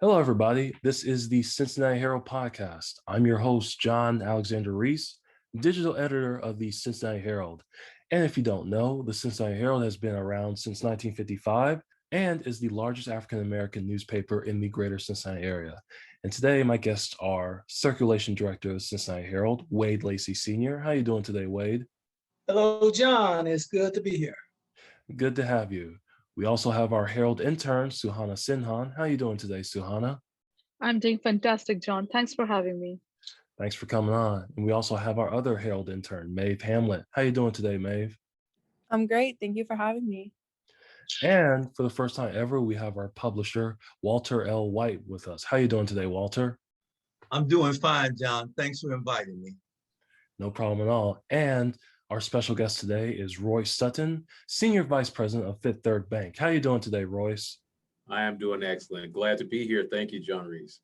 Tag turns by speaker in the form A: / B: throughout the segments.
A: Hello, everybody. This is the Cincinnati Herald Podcast. I'm your host, John Alexander Reese, digital editor of the Cincinnati Herald. And if you don't know, the Cincinnati Herald has been around since 1955 and is the largest African American newspaper in the greater Cincinnati area. And today, my guests are Circulation Director of the Cincinnati Herald, Wade Lacey Sr. How you doing today, Wade?
B: Hello, John. It's good to be here.
A: Good to have you. We also have our Herald intern, Suhana Sinha. How you doing today, Suhana?
C: I'm doing fantastic, John. Thanks for having me.
A: Thanks for coming on. And we also have our other Herald intern, Maeve Hamlet. How you doing today, Maeve?
D: I'm great. Thank you for having me.
A: And for the first time ever, we have our publisher, Walter L. White, with us. How you doing today, Walter?
E: I'm doing fine, John. Thanks for inviting me.
A: No problem at all. And our special guest today is Royce Sutton, Senior Vice President of Fifth Third Bank. How you doing today, Royce?
F: I am doing excellent. Glad to be here. Thank you, John Reese.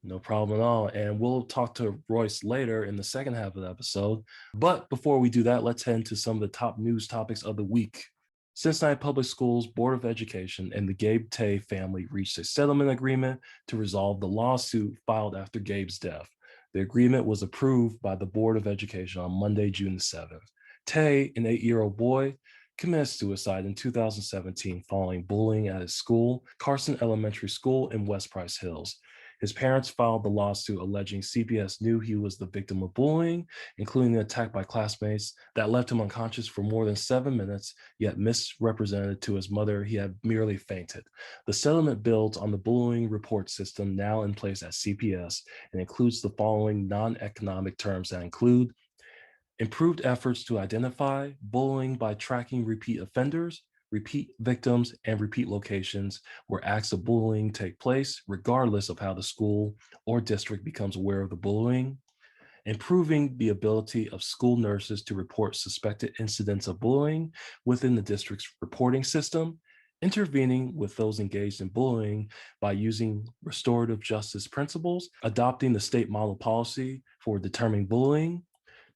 A: No problem at all. And we'll talk to Royce later in the second half of the episode. But before we do that, let's head into some of the top news topics of the week. Cincinnati Public Schools Board of Education and the Gabe Tay family reached a settlement agreement to resolve the lawsuit filed after Gabe's death. The agreement was approved by the Board of Education on Monday, June the 7th. Tay, an 8-year-old boy, committed suicide in 2017 following bullying at his school, Carson Elementary School in West Price Hills. His parents filed the lawsuit alleging CPS knew he was the victim of bullying, including the attack by classmates that left him unconscious for more than 7 minutes, yet misrepresented to his mother he had merely fainted. The settlement builds on the bullying report system now in place at CPS and includes the following non-economic terms that include improved efforts to identify bullying by tracking repeat offenders, repeat victims, and repeat locations where acts of bullying take place, regardless of how the school or district becomes aware of the bullying, improving the ability of school nurses to report suspected incidents of bullying within the district's reporting system, intervening with those engaged in bullying by using restorative justice principles, adopting the state model policy for determining bullying,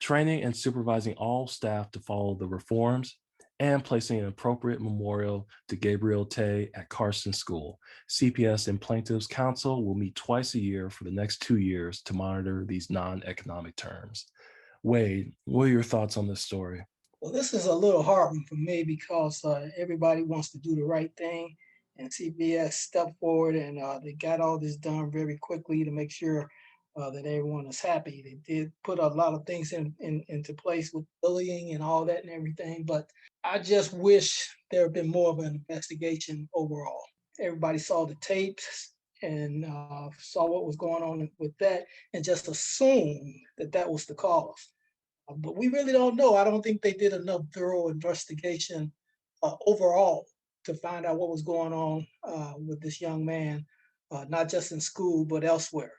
A: training and supervising all staff to follow the reforms, and placing an appropriate memorial to Gabriel Tay at Carson School. CPS and Plaintiffs' Counsel will meet twice a year for the next 2 years to monitor these non-economic terms. Wade, what are your thoughts on this story?
B: Well, this is a little hard one for me because everybody wants to do the right thing, and CBS stepped forward and they got all this done very quickly to make sure that everyone is happy. They did put a lot of things into place with bullying and all that and everything, but I just wish there had been more of an investigation overall. Everybody saw the tapes and saw what was going on with that and just assumed that that was the cause. But we really don't know. I don't think they did enough thorough investigation overall to find out what was going on with this young man, not just in school, but elsewhere.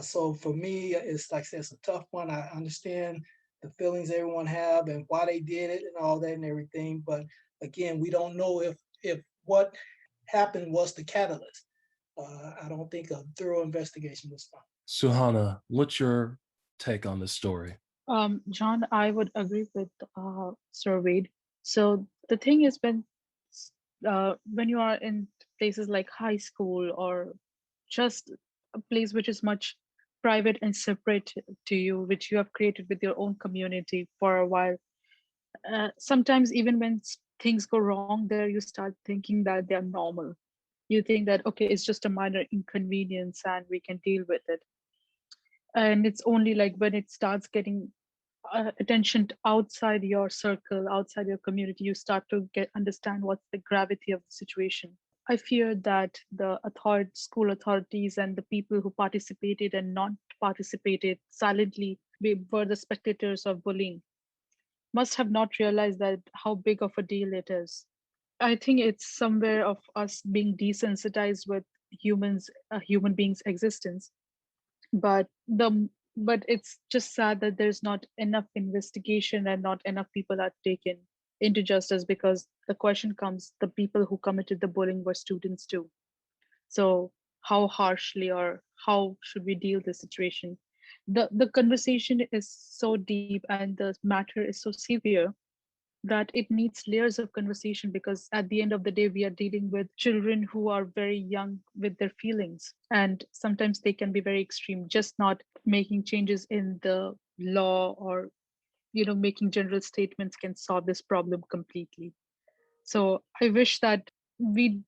B: So for me, it's like I said, it's a tough one. I understand the feelings everyone have and why they did it and all that and everything. But again, we don't know if what happened was the catalyst. I don't think a thorough investigation was done.
A: Suhana, what's your take on this story?
C: John, I would agree with Sir Wade. So the thing is, when you are in places like high school or just a place which is much private and separate to you, which you have created with your own community for a while, sometimes even when things go wrong there, you start thinking that they're normal. You think that, okay, it's just a minor inconvenience and we can deal with it. And it's only like when it starts getting attention outside your circle, outside your community, you start to understand what's the gravity of the situation. I fear that the school authorities and the people who participated and not participated silently were the spectators of bullying must have not realized that how big of a deal it is. I think it's somewhere of us being desensitized with human beings' existence. But it's just sad that there's not enough investigation and not enough people are taken into justice, because the question comes, the people who committed the bullying were students too. So how harshly or how should we deal with the situation? The conversation is so deep and the matter is so severe that it needs layers of conversation, because at the end of the day, we are dealing with children who are very young with their feelings. And sometimes they can be very extreme. Just not making changes in the law or, making general statements can solve this problem completely. So I wish that we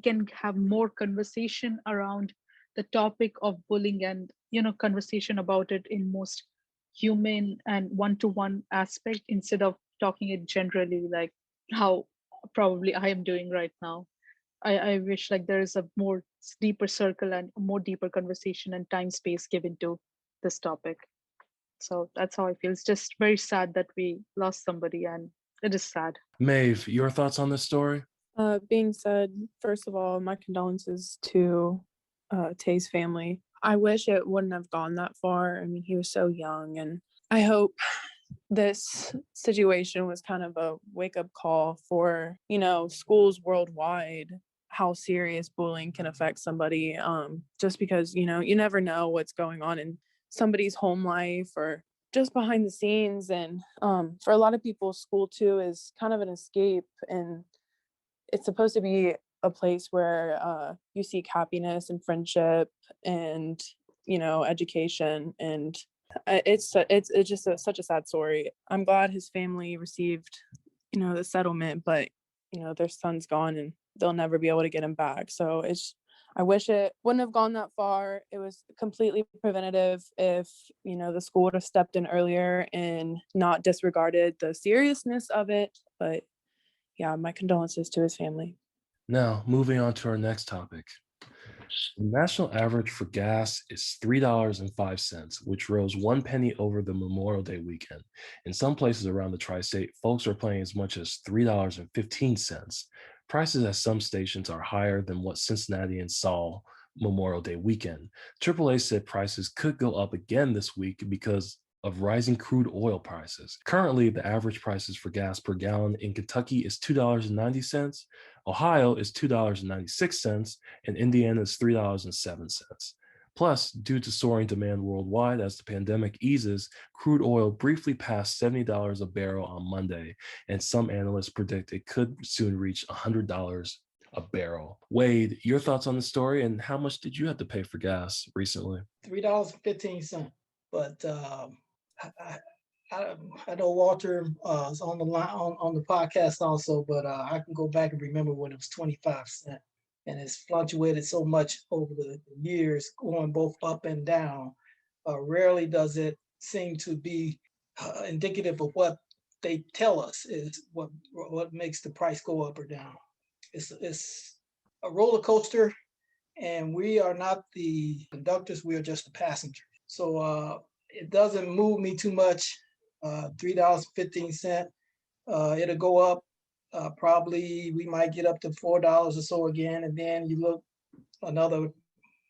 C: can have more conversation around the topic of bullying, and conversation about it in most human and one-to-one aspect, instead of talking it generally, like how probably I am doing right now. I wish like there is a more deeper circle and a more deeper conversation and time space given to this topic. So that's how I feel. It's just very sad that we lost somebody, and it is sad.
A: Maeve, your thoughts on this story?
D: Being said, first of all, my condolences to Tay's family. I wish it wouldn't have gone that far. I mean, he was so young, and I hope this situation was kind of a wake-up call for, schools worldwide, how serious bullying can affect somebody, just because, you never know what's going on in somebody's home life or just behind the scenes. And for a lot of people, school too is kind of an escape, and it's supposed to be a place where you seek happiness and friendship and, education. And it's just such a sad story. I'm glad his family received, the settlement, but, their son's gone and they'll never be able to get him back. So I wish it wouldn't have gone that far. It was completely preventative if, the school would have stepped in earlier and not disregarded the seriousness of it. But yeah, my condolences to his family.
A: Now, moving on to our next topic. The national average for gas is $3.05, which rose 1 penny over the Memorial Day weekend. In some places around the tri-state, folks are paying as much as $3.15. Prices at some stations are higher than what Cincinnatians saw Memorial Day weekend. AAA said prices could go up again this week because of rising crude oil prices. Currently, the average prices for gas per gallon in Kentucky is $2.90, Ohio is $2.96, and Indiana is $3.07. Plus, due to soaring demand worldwide as the pandemic eases, crude oil briefly passed $70 a barrel on Monday, and some analysts predict it could soon reach $100 a barrel. Wade, your thoughts on the story, and how much did you have to pay for gas recently?
B: $3.15. But I know Walter is on the line on the podcast also, but I can go back and remember when it was 25 cents, and it's fluctuated so much over the years, going both up and down. Rarely does it seem to be indicative of what they tell us is what makes the price go up or down. It's a roller coaster, and we are not the conductors; we are just the passengers. So it doesn't move me too much. $3.15. It'll go up. Probably we might get up to $4 or so again, and then you look another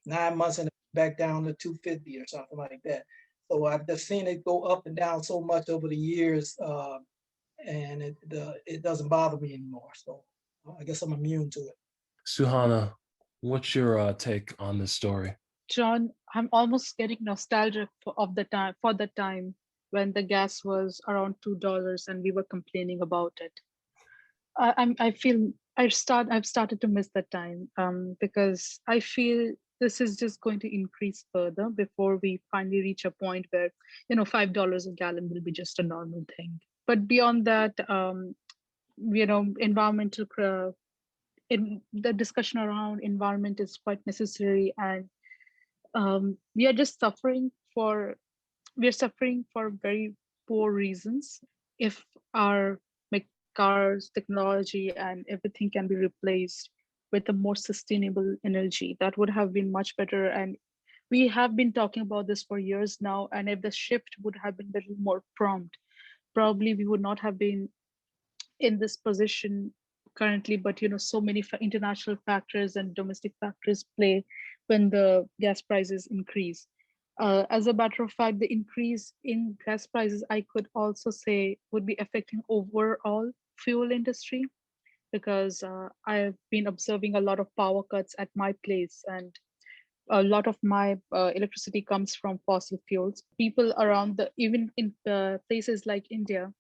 B: 9 months and back down to $2.50 or something like that. So I've just seen it go up and down so much over the years, and it doesn't bother me anymore. So I guess I'm immune to it.
A: Suhana, what's your take on this story?
C: John, I'm almost getting nostalgic for the time when the gas was around $2 and we were complaining about it. I've started to miss that time, because I feel this is just going to increase further before we finally reach a point where, $5 a gallon will be just a normal thing. But beyond that, environmental, the discussion around environment is quite necessary, and we are just suffering for very poor reasons. If our cars, technology, and everything can be replaced with a more sustainable energy, that would have been much better. And we have been talking about this for years now. And if the shift would have been a little more prompt, probably we would not have been in this position currently. But so many international factors and domestic factors play when the gas prices increase. As a matter of fact, the increase in gas prices, I could also say, would be affecting overall fuel industry, because I've been observing a lot of power cuts at my place, and a lot of my electricity comes from fossil fuels. People around even in places like India,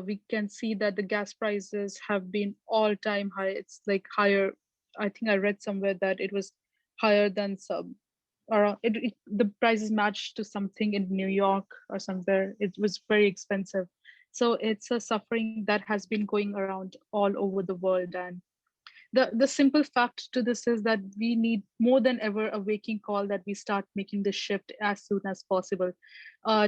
C: we can see that the gas prices have been all-time high. It's like higher. I think I read somewhere that it was higher than some around the prices matched to something in New York or somewhere. It was very expensive. So it's a suffering that has been going around all over the world. And the simple fact to this is that we need more than ever a waking call that we start making the shift as soon as possible.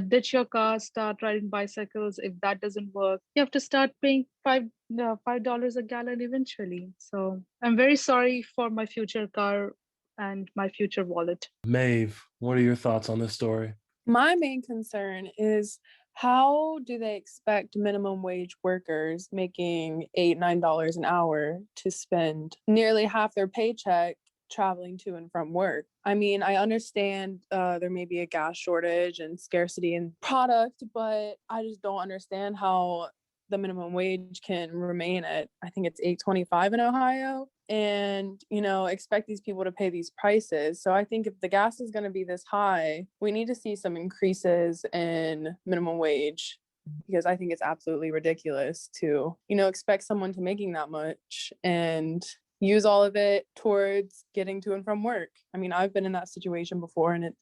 C: Ditch your car, start riding bicycles. If that doesn't work, you have to start paying $5 a gallon eventually. So I'm very sorry for my future car and my future wallet.
A: Maeve, what are your thoughts on this story?
D: My main concern is, how do they expect minimum wage workers making $8, $9 an hour to spend nearly half their paycheck traveling to and from work? I mean, I understand there may be a gas shortage and scarcity in product, but I just don't understand how the minimum wage can remain at, I think it's $8.25 in Ohio, and, expect these people to pay these prices. So I think if the gas is going to be this high, we need to see some increases in minimum wage, because I think it's absolutely ridiculous to, expect someone to making that much and use all of it towards getting to and from work. I mean, I've been in that situation before, and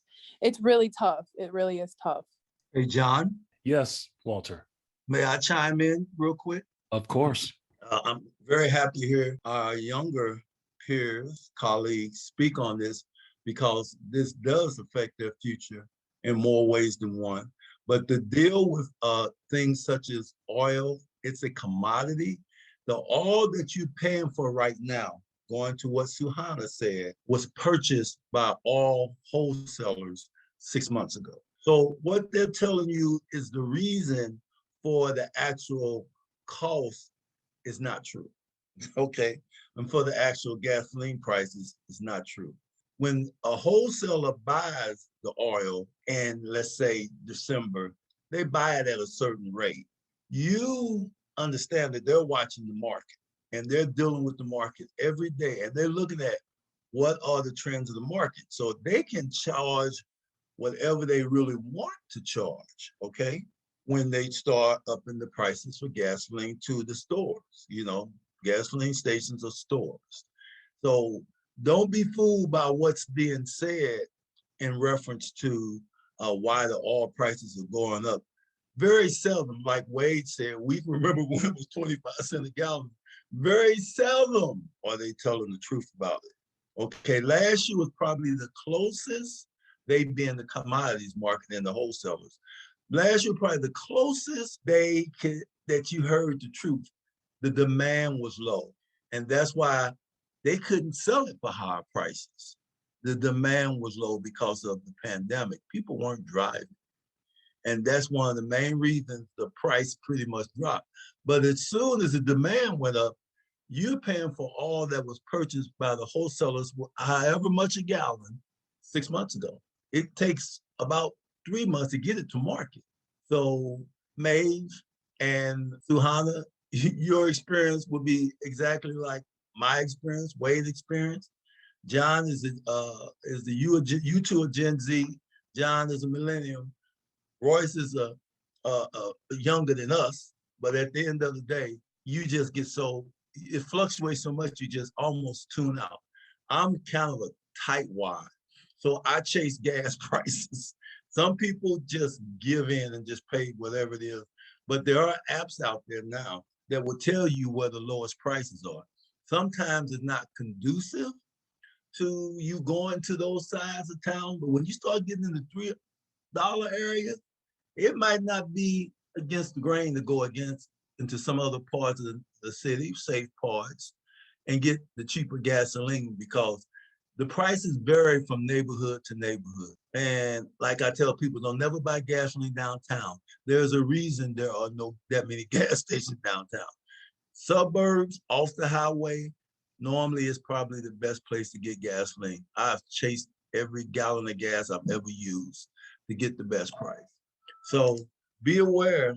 D: it's really tough. It really is tough.
E: Hey, John,
A: Yes, Walter.
E: may I chime in real quick?
A: Of course.
E: I'm very happy to hear our younger peers, colleagues speak on this, because this does affect their future in more ways than one. But to deal with things such as oil, it's a commodity. The oil that you're paying for right now, going to what Suhana said, was purchased by all wholesalers 6 months ago. So what they're telling you is the reason for the actual cost is not true, okay? And for the actual gasoline prices is not true. When a wholesaler buys the oil in, let's say, December, they buy it at a certain rate. You understand that they're watching the market, and they're dealing with the market every day, and they're looking at what are the trends of the market. So they can charge whatever they really want to charge, okay? When they start upping the prices for gasoline to the stores, gasoline stations or stores. So don't be fooled by what's being said in reference to why the oil prices are going up. Very seldom, like Wade said, we remember when it was 25 cents a gallon. Very seldom are they telling the truth about it. Okay, last year was probably the closest they've been the commodities market and the wholesalers. Last year, probably the closest that you heard the truth. The demand was low, and that's why they couldn't sell it for higher prices. The demand was low because of the pandemic. People weren't driving, and that's one of the main reasons the price pretty much dropped. But as soon as the demand went up, you're paying for all that was purchased by the wholesalers, however much a gallon, 6 months ago. It takes about 3 months to get it to market. So Maeve and Suhana, your experience would be exactly like my experience, Wade's experience. John is you two are Gen Z. John is a millennium. Royce is a younger than us, but at the end of the day, you just get it fluctuates so much you just almost tune out. I'm kind of a tightwad, so I chase gas prices. Some people just give in and just pay whatever it is, but there are apps out there now that will tell you where the lowest prices are. Sometimes it's not conducive to you going to those sides of town, but when you start getting in the $3 area, it might not be against the grain to go into some other parts of the city, safe parts, and get the cheaper gasoline, because the prices vary from neighborhood to neighborhood. And like I tell people, don't never buy gasoline downtown. There's a reason there are no that many gas stations downtown. Suburbs, off the highway, normally is probably the best place to get gasoline. I've chased every gallon of gas I've ever used to get the best price. So be aware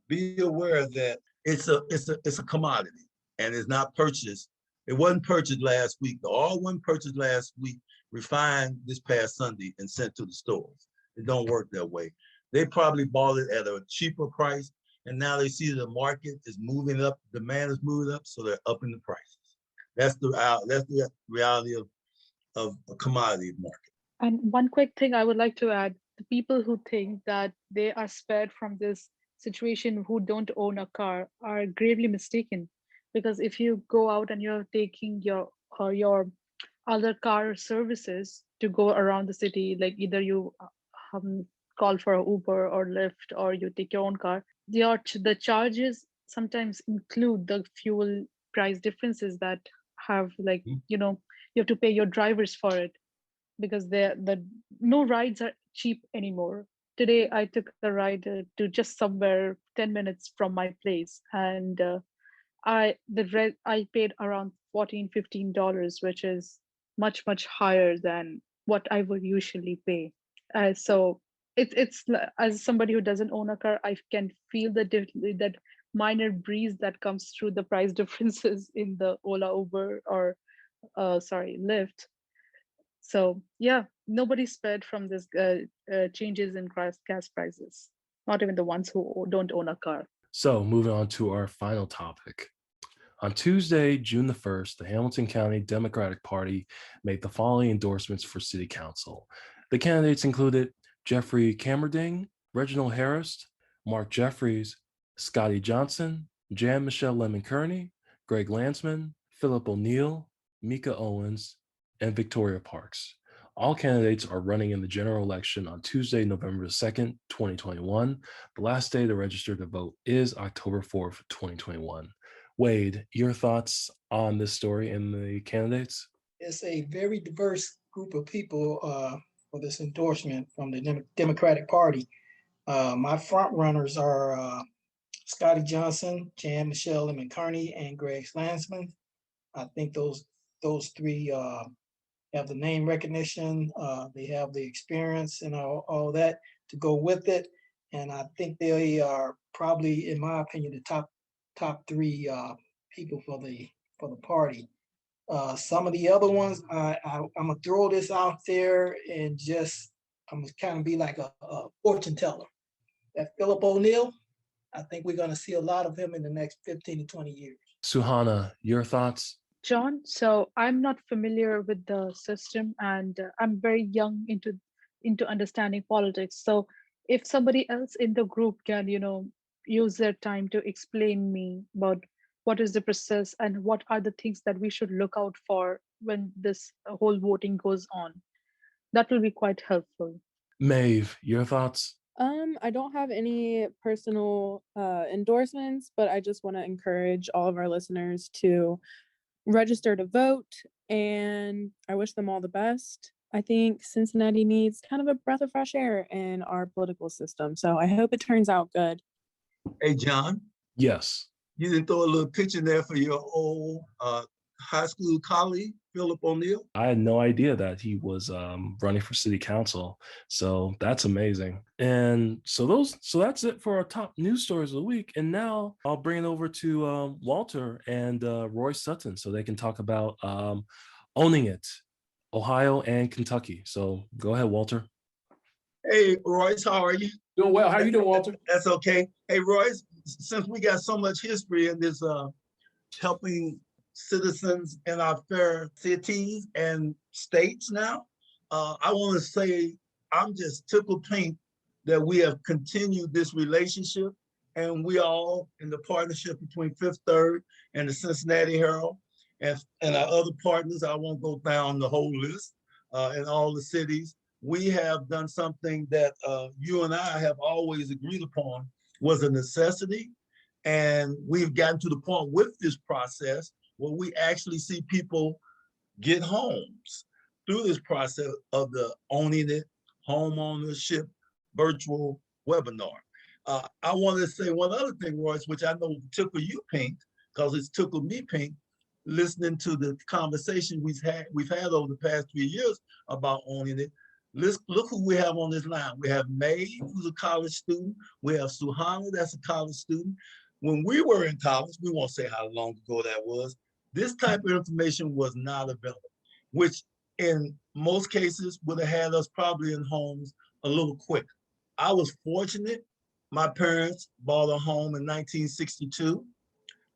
E: that it's a commodity, and it's not purchased. It wasn't purchased last week. The oil wasn't purchased last week, refined this past Sunday and sent to the stores. It don't work that way. They probably bought it at a cheaper price, And now they see the market is moving up, demand is moving up, so they're upping the prices. That's the reality of a commodity market.
C: And one quick thing I would like to add, the people who think that they are spared from this situation who don't own a car are gravely mistaken. Because if you go out and you're taking your other car services to go around the city, like either you call for an Uber or Lyft, or you take your own car, the charges sometimes include the fuel price differences that have, like, you have to pay your drivers for it, because the no rides are cheap anymore. Today I took the ride to just somewhere 10 minutes from my place, and I paid around $14-15, which is much higher than what I would usually pay. So as somebody who doesn't own a car, I can feel that minor breeze that comes through the price differences in the Ola, Uber, or Lyft. So yeah, nobody's spared from this changes in gas prices, not even the ones who don't own a car.
A: So moving on to our final topic. On Tuesday, June the 1st, the Hamilton County Democratic Party made the following endorsements for City Council. The candidates included Jeffrey Camerding, Reginald Harris, Mark Jeffries, Scotty Johnson, Jan Michelle Lemon-Kearney, Greg Landsman, Philip O'Neill, Mika Owens, and Victoria Parks. All candidates are running in the general election on Tuesday, November 2nd, 2021. The last day to register to vote is October 4th, 2021. Wade, your thoughts on this story and the candidates?
B: It's a very diverse group of people for this endorsement from the Democratic Party. My front runners are Scotty Johnson, Jan Michelle Lemon-Kearney, and Greg Landsman. I think those three have the name recognition, they have the experience and all that to go with it. And I think they are probably, in my opinion, the top three people for the party. Some of the other ones, I'm gonna throw this out there and I'm gonna kind of be like a fortune teller. That Philip O'Neill, I think we're gonna see a lot of him in the next 15 to 20 years.
A: Suhana, your thoughts?
C: John, so I'm not familiar with the system, and I'm very young into understanding politics. So if somebody else in the group can, use their time to explain me about what is the process and what are the things that we should look out for when this whole voting goes on, that will be quite helpful.
A: Maeve, your thoughts?
D: I don't have any personal endorsements, but I just want to encourage all of our listeners to register to vote, and I wish them all the best. I think Cincinnati needs kind of a breath of fresh air in our political system, so I hope it turns out good.
E: Hey, John.
A: Yes.
E: You didn't throw a little picture there for your old high school colleague, Philip O'Neill?
A: I had no idea that he was running for city council. So that's amazing. And so that's it for our top news stories of the week. And now I'll bring it over to Walter and Royce Sutton so they can talk about owning it, Ohio and Kentucky. So go ahead, Walter.
E: Hey, Royce, how are you?
F: Doing well. How are you doing, Walter?
E: That's okay. Hey, Royce, since we got so much history in this helping citizens in our fair cities and states now, I want to say I'm just tickled pink that we have continued this relationship, and we all in the partnership between Fifth Third and the Cincinnati Herald and our other partners. I won't go down the whole list in all the cities. We have done something that you and I have always agreed upon was a necessity. And we've gotten to the point with this process where we actually see people get homes through this process of the Owning It homeownership virtual webinar. I want to say one other thing, Royce, which I know tickled you pink, because it's tickled me pink, listening to the conversation we've had over the past 3 years about owning it. Look who we have on this line. We have Maeve, who's a college student. We have Suhana, that's a college student. When we were in college, we won't say how long ago that was, this type of information was not available, which in most cases would have had us probably in homes a little quicker. I was fortunate My parents bought a home in 1962.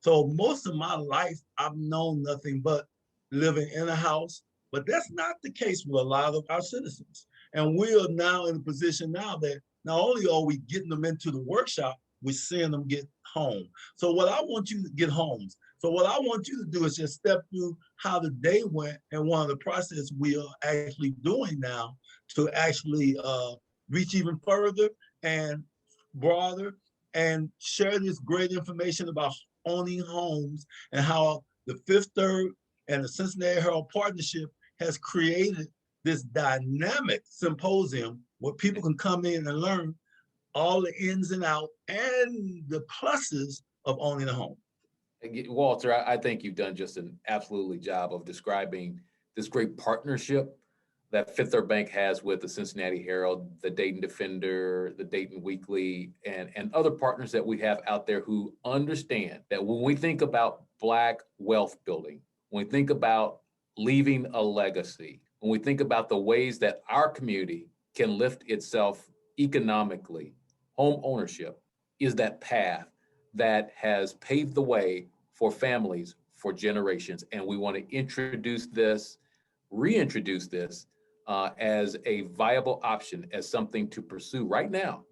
E: So most of my life, I've known nothing but living in a house. But that's not the case with a lot of our citizens. And we are now in a position now that not only are we getting them into the workshop, we're seeing them get home. So what I want you to get homes. So what I want you to do is just step through how the day went and one of the process we are actually doing now to actually reach even further and broader and share this great information about owning homes and how the Fifth Third and the Cincinnati Herald Partnership has created this dynamic symposium where people can come in and learn all the ins and outs and the pluses of owning a home.
F: Walter, I think you've done just an absolutely job of describing this great partnership that Fifth Third Bank has with the Cincinnati Herald, the Dayton Defender, the Dayton Weekly, and other partners that we have out there who understand that when we think about Black wealth building, when we think about leaving a legacy, when we think about the ways that our community can lift itself economically, home ownership is that path that has paved the way for families for generations. And we want to reintroduce this as a viable option, as something to pursue right now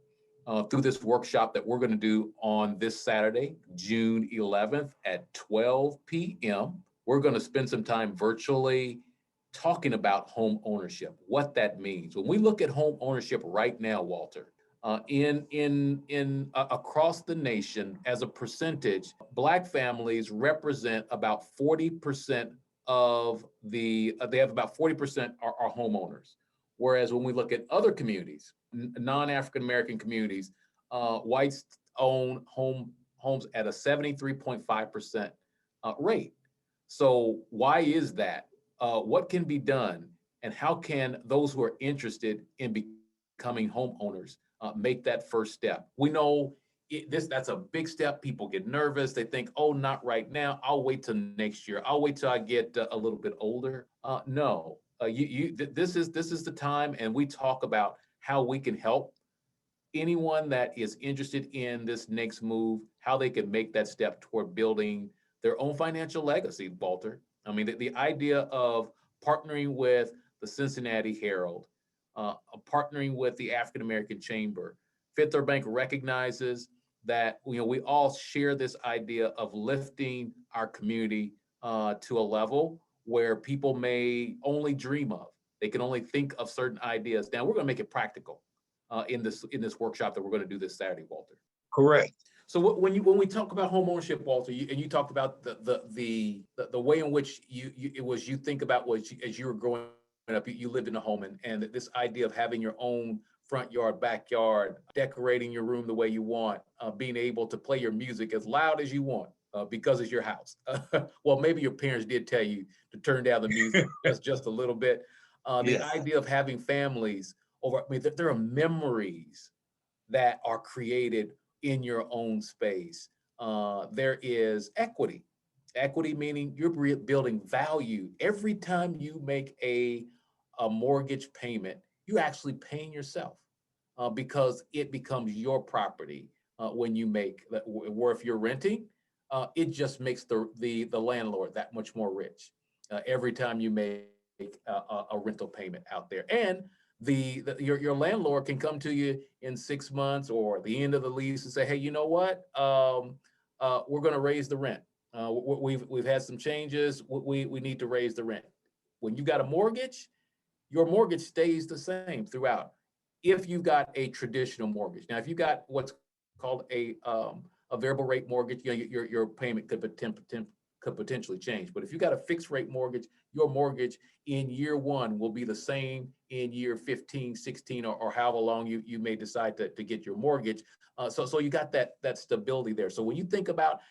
F: through this workshop that we're going to do on this Saturday, June 11th at 12 p.m. We're going to spend some time virtually talking about home ownership, what that means. When we look at home ownership right now, Walter, across the nation, as a percentage, Black families represent about 40% of they have about 40% are homeowners. Whereas when we look at other communities, non-African-American communities, whites own homes at a 73.5% rate. So why is that? What can be done? And how can those who are interested in becoming homeowners make that first step? We know that's a big step. People get nervous. They think, oh, not right now. I'll wait till next year. I'll wait till I get a little bit older. No, this is the time. And we talk about how we can help anyone that is interested in this next move, how they can make that step toward building their own financial legacy, Walter. I mean, the idea of partnering with the Cincinnati Herald, partnering with the African American Chamber. Fifth Third Bank recognizes that we all share this idea of lifting our community to a level where people may only dream of. They can only think of certain ideas. Now we're going to make it practical in this workshop that we're going to do this Saturday, Walter.
E: Correct.
F: So when we talk about home ownership, Walter, you talked about the way in which you think about as you were growing up, you lived in a home, and this idea of having your own front yard, backyard, decorating your room the way you want, being able to play your music as loud as you want because it's your house. Well, maybe your parents did tell you to turn down the music just a little bit. The idea of having families over, I mean, there are memories that are created in your own space. There is equity. Equity meaning you're building value. Every time you make a mortgage payment, you're actually paying yourself because it becomes your property when you make that. Or if you're renting, it just makes the landlord that much more rich every time you make a rental payment out there. And your landlord can come to you in 6 months or the end of the lease and say, hey, you know what? We're going to raise the rent. We've had some changes. We need to raise the rent. When you got a mortgage, your mortgage stays the same throughout. If you've got a traditional mortgage, now if you got what's called a variable rate mortgage, your payment could potentially change. But if you got a fixed rate mortgage, your mortgage in year one will be the same in year 15, 16, or however long you may decide to get your mortgage. So you got that stability there. So when you think about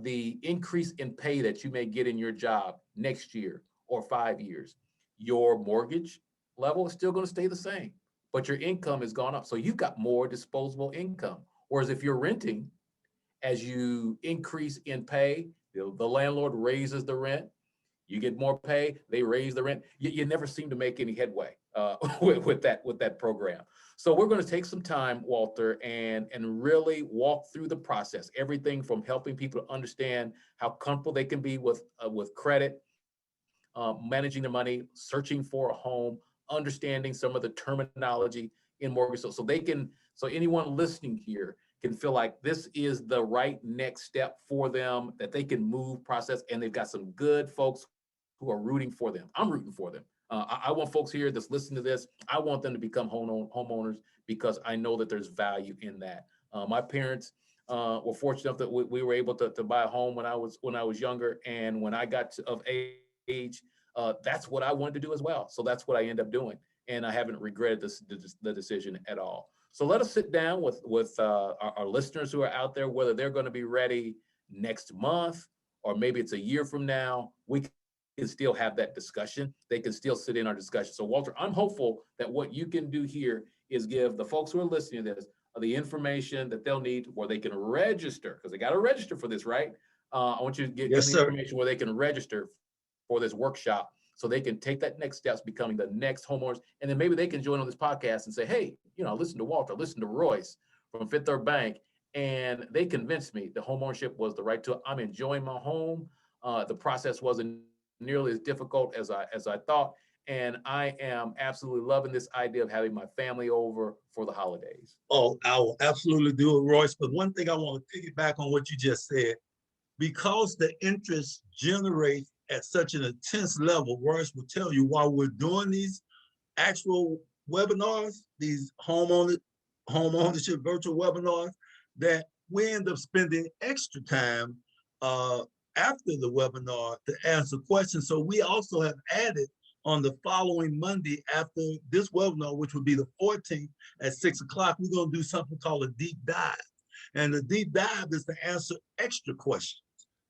F: the increase in pay that you may get in your job next year or 5 years, your mortgage level is still going to stay the same, but your income has gone up. So you've got more disposable income. Whereas if you're renting, as you increase in pay, the landlord raises the rent. You get more pay, they raise the rent. You never seem to make any headway with that program. So we're going to take some time, Walter, and really walk through the process. Everything from helping people to understand how comfortable they can be with credit, managing their money, searching for a home, understanding some of the terminology in mortgage, so anyone listening here can feel like this is the right next step for them, that they can move, process, and they've got some good folks who are rooting for them. I'm rooting for them. I want folks here that's listening to this, I want them to become homeowners because I know that there's value in that. My parents were fortunate enough that we were able to buy a home when I was younger, and when I got of age, that's what I wanted to do as well. So that's what I ended up doing, and I haven't regretted the decision at all. So let us sit down with our listeners who are out there, whether they're going to be ready next month or maybe it's a year from now. We can still have that discussion. They can still sit in our discussion. So Walter, I'm hopeful that what you can do here is give the folks who are listening to this the information that they'll need where they can register, because they got to register for this, right? I want you to give the information where they can register for this workshop so they can take that next steps, becoming the next homeowners. And then maybe they can join on this podcast and say, hey, listen to Walter, listen to Royce from Fifth Third Bank. And they convinced me the homeownership was the right tool. I'm enjoying my home. The process wasn't nearly as difficult as I thought. And I am absolutely loving this idea of having my family over for the holidays.
E: Oh, I will absolutely do it, Royce. But one thing I want to piggyback on what you just said, because the interest generates at such an intense level, Royce will tell you while we're doing these actual webinars, these homeownership virtual webinars, that we end up spending extra time after the webinar to answer questions. So we also have added on the following Monday after this webinar, which would be the 14th at 6 o'clock, we're going to do something called a deep dive. And the deep dive is to answer extra questions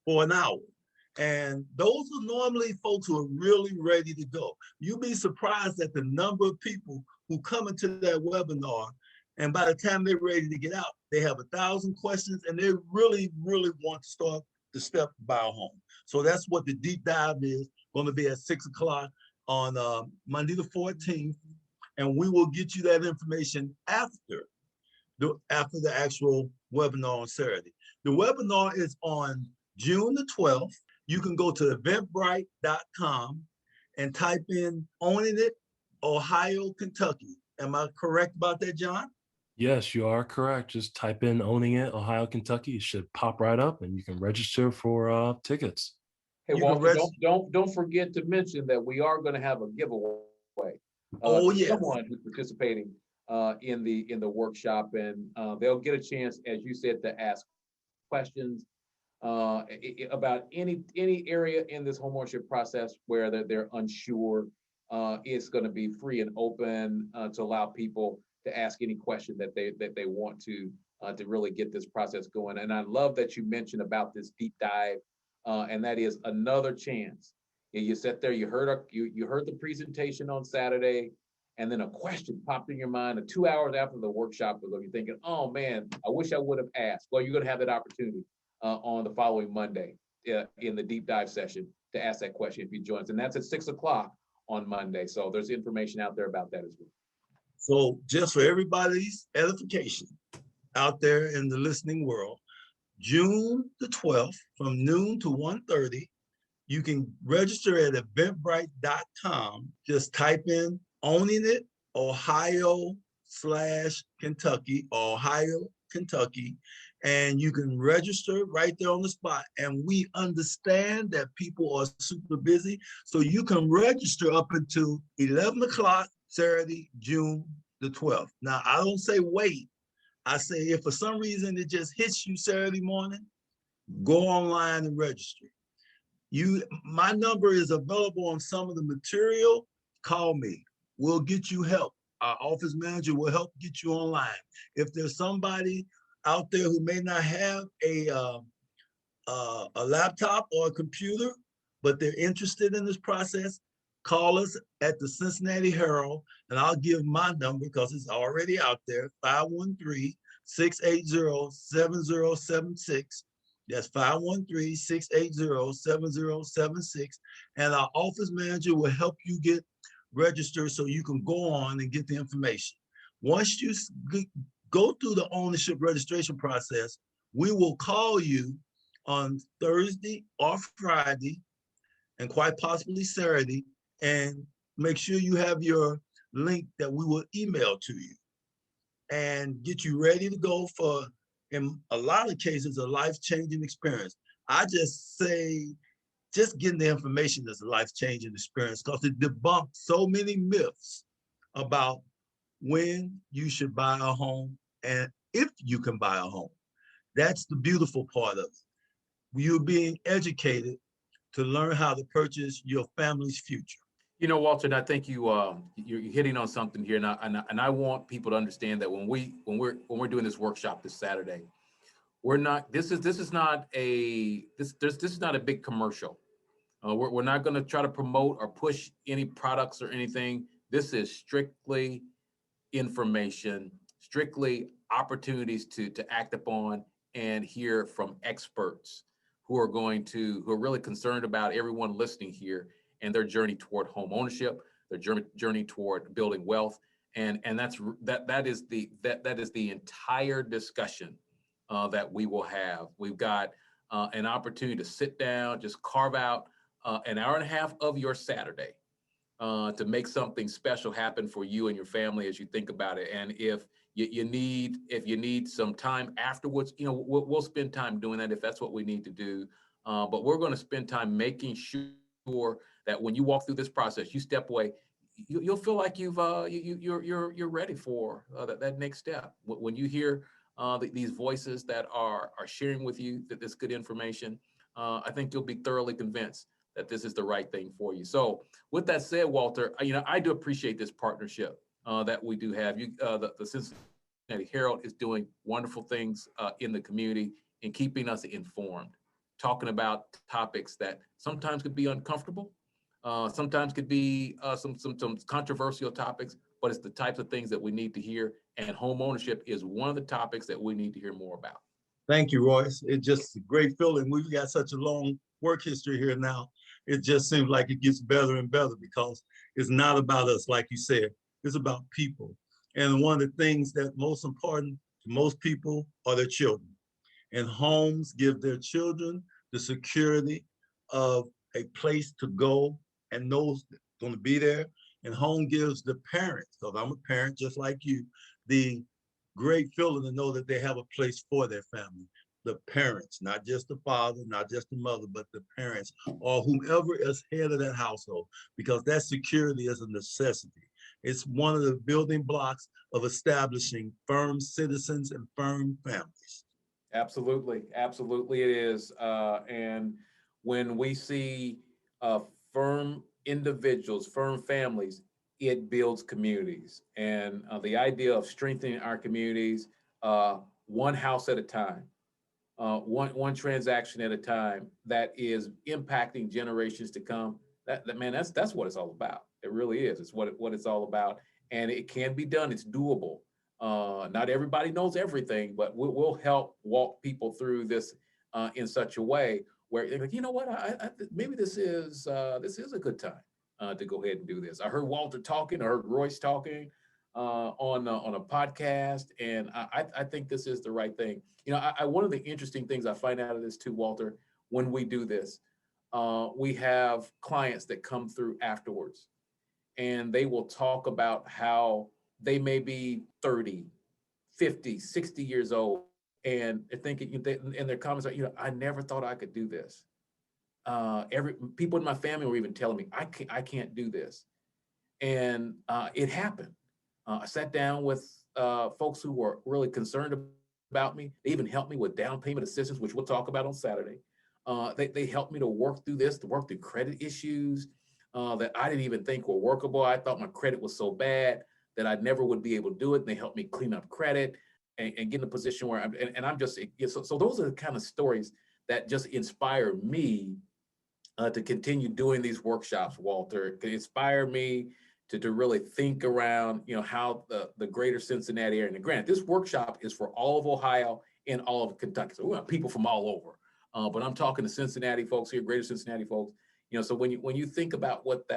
E: for an hour. And those are normally folks who are really ready to go. You'll be surprised at the number of people who come into that webinar, and by the time they're ready to get out, they have 1,000 questions and they really, really want to start the step to buy a home. So that's what the deep dive is going to be at 6 o'clock on Monday the 14th. And we will get you that information after the actual webinar on Saturday. The webinar is on June the 12th. You can go to eventbrite.com and type in Owning It, Ohio, Kentucky. Am I correct about that, John?
A: Yes, you are correct. Just type in Owning It, Ohio, Kentucky. It should pop right up and you can register for tickets.
F: Hey, Walter, don't forget to mention that we are going to have a giveaway.
E: Yes.
F: Someone who's participating in the workshop, and they'll get a chance, as you said, to ask questions about any area in this homeownership process where they're unsure. It's going to be free and open to allow people to ask any question that they want to really get this process going. And I love that you mentioned about this deep dive. And that is another chance. You sat there, you heard the presentation on Saturday, and then a question popped in your mind. 2 hours after the workshop was over, you're thinking, "Oh man, I wish I would have asked." Well, you're going to have that opportunity on the following Monday in the deep dive session to ask that question if you join us, and that's at 6 o'clock on Monday. So there's information out there about that as well.
E: So just for everybody's edification out there in the listening world, June the 12th from noon to 1:30, you can register at eventbrite.com. Just type in Owning It, Ohio/Kentucky, Ohio, Kentucky, and you can register right there on the spot. And we understand that people are super busy, so you can register up until 11 o'clock Saturday, June the 12th. Now, I don't say wait. I say if for some reason it just hits you Saturday morning, go online and register. My number is available on some of the material. Call me. We'll get you help. Our office manager will help get you online. If there's somebody out there who may not have a laptop or a computer, but they're interested in this process, call us at the Cincinnati Herald, and I'll give my number because it's already out there, 513-680-7076. That's 513-680-7076. And our office manager will help you get registered so you can go on and get the information. Once you go through the ownership registration process, we will call you on Thursday or Friday, and quite possibly Saturday, and make sure you have your link that we will email to you and get you ready to go for, in a lot of cases, a life-changing experience. I just say, just getting the information is a life-changing experience because it debunks so many myths about when you should buy a home and if you can buy a home. That's the beautiful part of it. You're being educated to learn how to purchase your family's future.
F: You know, Walter, and I think you're hitting on something here, and I want people to understand that when we're doing this workshop this Saturday, this is not a big commercial. We're not going to try to promote or push any products or anything. This is strictly information, strictly opportunities to act upon and hear from experts who are really concerned about everyone listening here and their journey toward home ownership, their journey toward building wealth, and that is the entire discussion that we will have. We've got an opportunity to sit down, just carve out an hour and a half of your Saturday to make something special happen for you and your family as you think about it. And if you need some time afterwards, we'll spend time doing that if that's what we need to do. But we're going to spend time making sure that when you walk through this process, you step away, you'll feel like you're ready for that next step. When you hear these voices that are sharing with you this good information, I think you'll be thoroughly convinced that this is the right thing for you. So with that said, Walter, I do appreciate this partnership that we do have. The Cincinnati Herald is doing wonderful things in the community and keeping us informed, talking about topics that sometimes could be uncomfortable, sometimes could be some controversial topics, but it's the types of things that we need to hear. And home ownership is one of the topics that we need to hear more about.
E: Thank you, Royce. It's just a great feeling. We've got such a long work history here now. It just seems like it gets better and better because it's not about us, like you said. It's about people. And one of the things that most important to most people are their children. And homes give their children the security of a place to go and knows going to be there. And home gives the parents, because I'm a parent just like you, the great feeling to know that they have a place for their family. The parents, not just the father, not just the mother, but the parents or whomever is head of that household, because that security is a necessity. It's one of the building blocks of establishing firm citizens and firm families.
F: Absolutely. Absolutely it is. And when we see firm individuals, firm families, it builds communities. And the idea of strengthening our communities, one house at a time, one transaction at a time, that is impacting generations to come. That's what it's all about. It really is. It's what it's all about. And it can be done. It's doable. Not everybody knows everything, but we'll help walk people through this in such a way where they're like, you know what, maybe this is a good time to go ahead and do this. I heard Walter talking, I heard Royce talking on a podcast, and I think this is the right thing. One of the interesting things I find out of this too, Walter, when we do this, we have clients that come through afterwards, and they will talk about how they may be 30, 50, 60 years old, and they're thinking, and their comments are, I never thought I could do this. People in my family were even telling me, I can't do this. And it happened. I sat down with folks who were really concerned about me. They even helped me with down payment assistance, which we'll talk about on Saturday. They helped me to work through this, to work through credit issues that I didn't even think were workable. I thought my credit was so bad that I never would be able to do it. And they helped me clean up credit and get in a position where I'm just, so those are the kind of stories that just inspire me to continue doing these workshops, Walter. It inspired me to really think around, how the greater Cincinnati area, and granted, this workshop is for all of Ohio and all of Kentucky. So we have people from all over. but I'm talking to Cincinnati folks here, greater Cincinnati folks. So when you think about what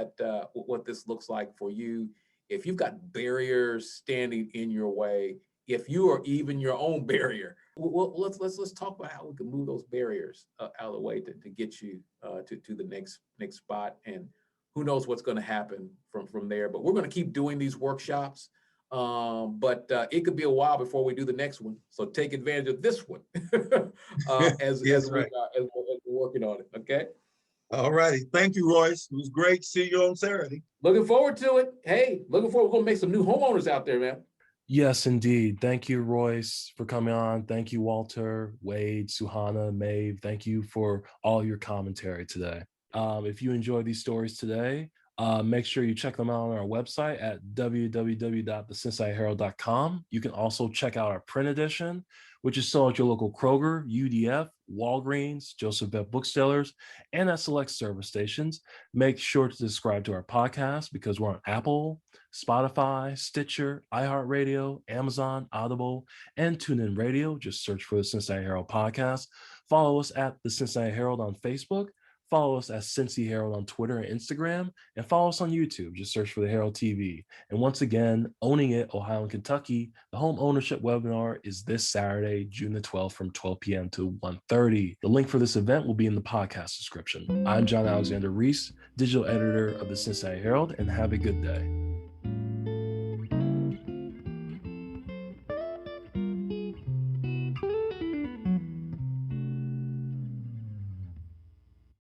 F: this looks like for you, if you've got barriers standing in your way, if you are even your own barrier, let's talk about how we can move those barriers out of the way to get you to the next spot. And who knows what's going to happen from there. But we're going to keep doing these workshops. But it could be a while before we do the next one. So take advantage of this one as we're working on it. Okay.
E: All righty. Thank you, Royce. It was great to see you on Saturday.
F: Looking forward to it. Hey, looking forward. We're going to make some new homeowners out there, man.
A: Yes, indeed. Thank you, Royce, for coming on. Thank you, Walter, Wade, Suhana, Maeve. Thank you for all your commentary today. If you enjoyed these stories today, make sure you check them out on our website at www.thecincinnatiherald.com. You can also check out our print edition, which is sold at your local Kroger, UDF, Walgreens, Joseph Beth Booksellers, and at select service stations. Make sure to subscribe to our podcast because we're on Apple, Spotify, Stitcher, iHeartRadio, Amazon, Audible, and TuneIn Radio. Just search for the Cincinnati Herald Podcast. Follow us at the Cincinnati Herald on Facebook. Follow us at Cincy Herald on Twitter and Instagram, and follow us on YouTube. Just search for the Herald TV. And once again, Owning It, Ohio and Kentucky, the home ownership webinar is this Saturday, June the 12th from 12 p.m. to 1:30. The link for this event will be in the podcast description. I'm John Alexander Reese, digital editor of the Cincinnati Herald, and have a good day.